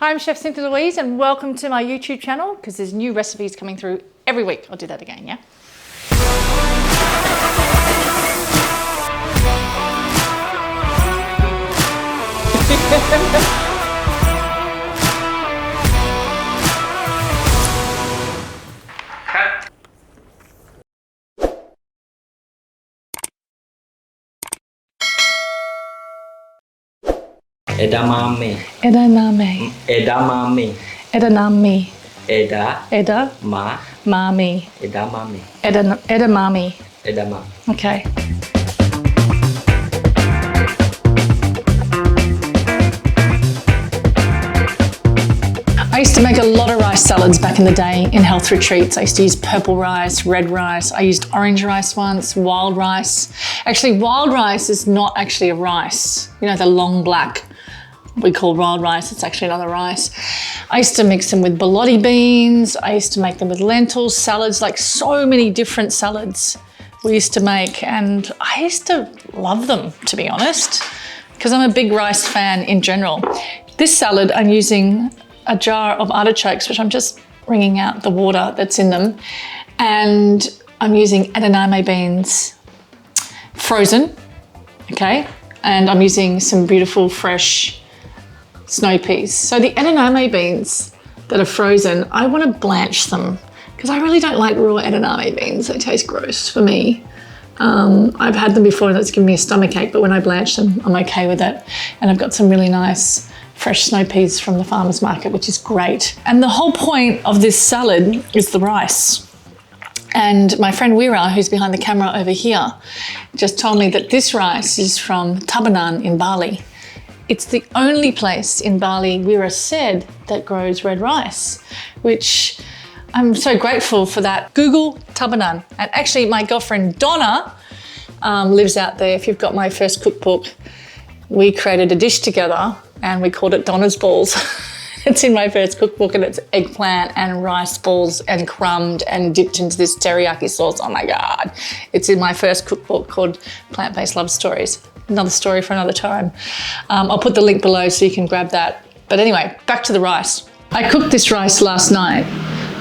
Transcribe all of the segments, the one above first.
Hi, I'm Chef Cynthia Louise and welcome to my YouTube channel because there's new recipes coming through every week. I'll do that again, yeah? Edamame. Edamame. Edamame. Edamame. Mami. Edamame. Edamame. Edamame. Edamame. Okay. I used to make a lot of rice salads back in the day in health retreats. I used to use purple rice, red rice. I used orange rice once, wild rice. Actually, wild rice is not actually a rice. You know, the long black we call wild rice. It's actually not a rice. I used to mix them with bolotti beans. I used to make them with lentils, salads, like so many different salads we used to make. And I used to love them, to be honest, because I'm a big rice fan in general. This salad, I'm using a jar of artichokes, which I'm just wringing out the water that's in them. And I'm using edamame beans, frozen, okay? And I'm using some beautiful fresh snow peas. So the edamame beans that are frozen, I want to blanch them because I really don't like raw edamame beans. They taste gross for me. I've had them before and that's given me a stomach ache, but when I blanch them, I'm okay with it. And I've got some really nice fresh snow peas from the farmer's market, which is great. And the whole point of this salad is the rice. And my friend Wira, who's behind the camera over here, just told me that this rice is from Tabanan in Bali. It's the only place in Bali, Wira said, that grows red rice, which I'm so grateful for that. Google Tabanan. And actually my girlfriend Donna lives out there. If you've got my first cookbook, we created a dish together and we called it Donna's balls. It's in my first cookbook and it's eggplant and rice balls and crumbed and dipped into this teriyaki sauce. Oh my God. It's in my first cookbook called Plant-Based Love Stories. Another story for another time. I'll put the link below so you can grab that. But anyway, back to the rice. I cooked this rice last night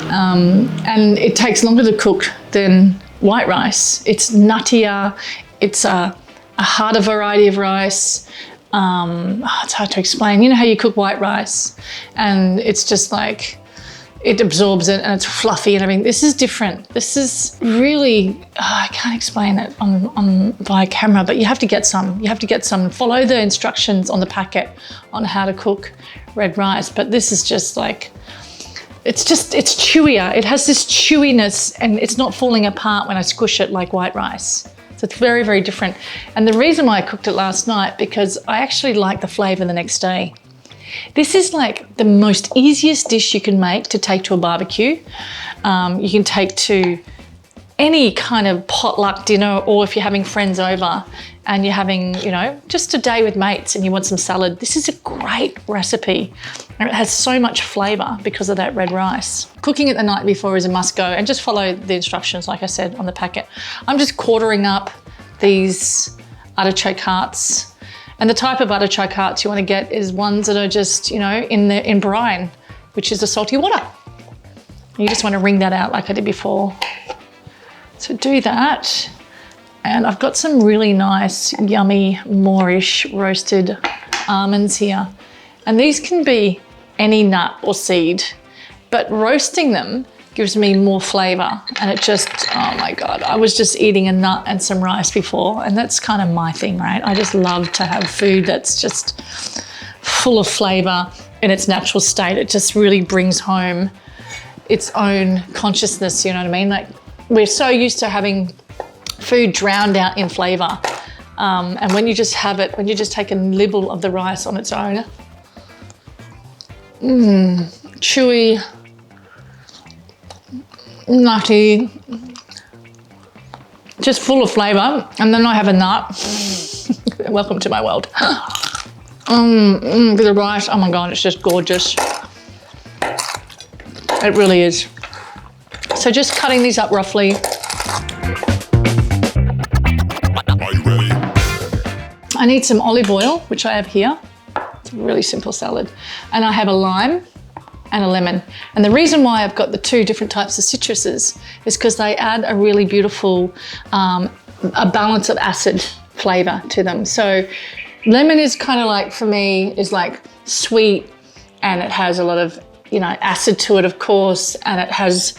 and it takes longer to cook than white rice. It's nuttier, it's a harder variety of rice. It's hard to explain. You know how you cook white rice and it's just like, it absorbs it and it's fluffy and everything. This is different. This is really, I can't explain it on via camera, but you have to get some. You have to get some, follow the instructions on the packet on how to cook red rice. But this is just like, it's chewier. It has this chewiness and it's not falling apart when I squish it like white rice. So it's very, very different. And the reason why I cooked it last night, because I actually like the flavor the next day. This is like the most easiest dish you can make to take to a barbecue. You can take to any kind of potluck dinner, or if you're having friends over and you're having, you know, just a day with mates and you want some salad. This is a great recipe and it has so much flavor because of that red rice. Cooking it the night before is a must go and just follow the instructions, like I said, on the packet. I'm just quartering up these artichoke hearts. And the type of artichoke hearts you want to get is ones that are just, you know, in brine, which is the salty water. You just want to wring that out like I did before. So do that. And I've got some really nice, yummy, Moorish roasted almonds here. And these can be any nut or seed, but roasting them gives me more flavor. And it just, oh my God, I was just eating a nut and some rice before, and that's kind of my thing, right? I just love to have food that's just full of flavor in its natural state. It just really brings home its own consciousness, you know what I mean? Like, we're so used to having food drowned out in flavor. And when you just have it, when you just take a nibble of the rice on its own, chewy, nutty, just full of flavor. And then I have a nut. Welcome to my world. With the rice, oh my God, it's just gorgeous. It really is. So just cutting these up roughly. I need some olive oil, which I have here. It's Really simple salad. And I have a lime and a lemon. And the reason why I've got the two different types of citruses is because they add a really beautiful, a balance of acid flavor to them. So lemon is kind of like, for me, is like sweet, and it has a lot of, you know, acid to it, of course, and it has,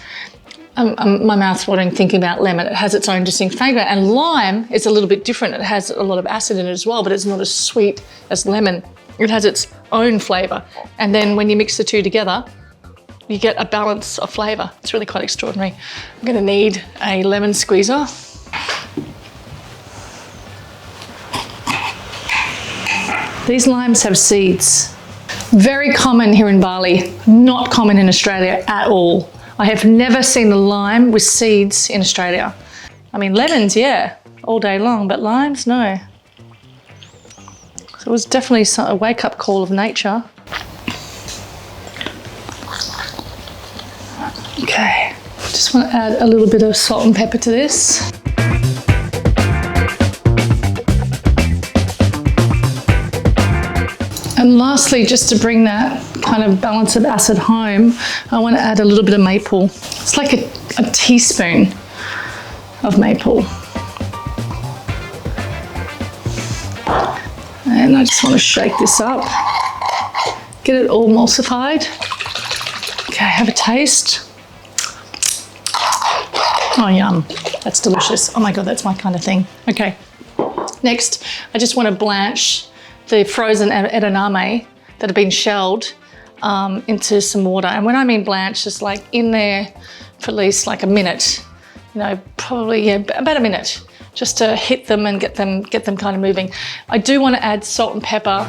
my mouth's watering thinking about lemon. It has its own distinct flavour. And lime is a little bit different. It has a lot of acid in it as well, but it's not as sweet as lemon. It has its own flavour. And then when you mix the two together, you get a balance of flavour. It's really quite extraordinary. I'm going to need a lemon squeezer. These limes have seeds. Very common here in Bali, not common in Australia at all. I have never seen a lime with seeds in Australia. I mean, lemons, yeah, all day long, but limes, no. So it was definitely a wake-up call of nature. Okay, just want to add a little bit of salt and pepper to this. And lastly, just to bring that kind of balance of acid home, I want to add a little bit of maple. It's like a teaspoon of maple. And I just want to shake this up, get it all emulsified. Okay, have a taste. Oh, yum, that's delicious. Oh my God, that's my kind of thing. Okay, next, I just want to blanch the frozen edamame that have been shelled into some water. And when I mean blanch, just like in there for at least like a minute, you know, probably, yeah, about a minute, just to hit them and get them kind of moving. I do want to add salt and pepper.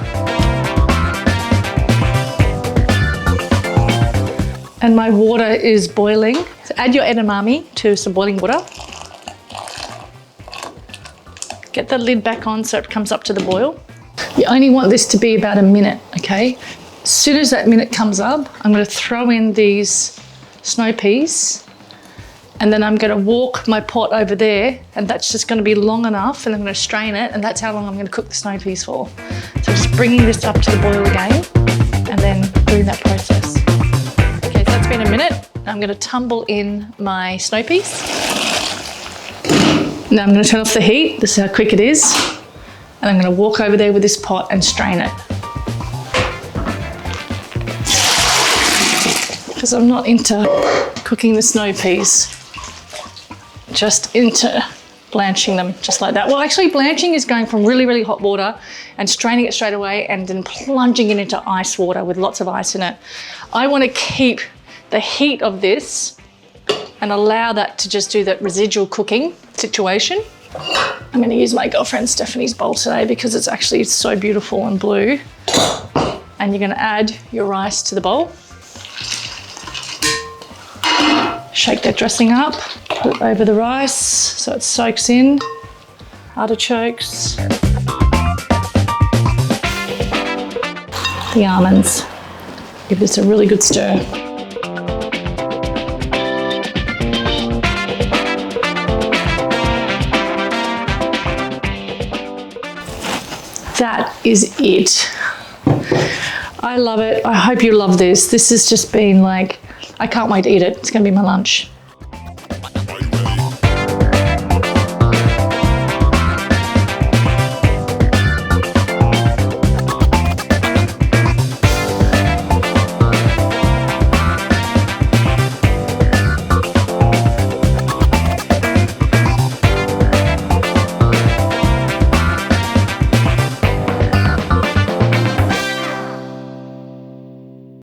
And my water is boiling. So add your edamame to some boiling water. Get the lid back on so it comes up to the boil. You only want this to be about a minute, okay? As soon as that minute comes up, I'm going to throw in these snow peas, and then I'm going to walk my pot over there, and that's just going to be long enough, and I'm going to strain it, and that's how long I'm going to cook the snow peas for. So just bringing this up to the boil again, and then doing that process. Okay, so that's been a minute. I'm going to tumble in my snow peas. Now I'm going to turn off the heat. This is how quick it is. And I'm going to walk over there with this pot and strain it. Because I'm not into cooking the snow peas, just into blanching them just like that. Well, actually blanching is going from really, really hot water and straining it straight away and then plunging it into ice water with lots of ice in it. I want to keep the heat of this and allow that to just do that residual cooking situation. I'm going to use my girlfriend Stephanie's bowl today because it's actually so beautiful and blue. And you're going to add your rice to the bowl. Shake that dressing up, put it over the rice so it soaks in. Artichokes. The almonds. Give this a really good stir. That is it. I love it. I hope you love this. This has just been like, I can't wait to eat it. It's going to be my lunch.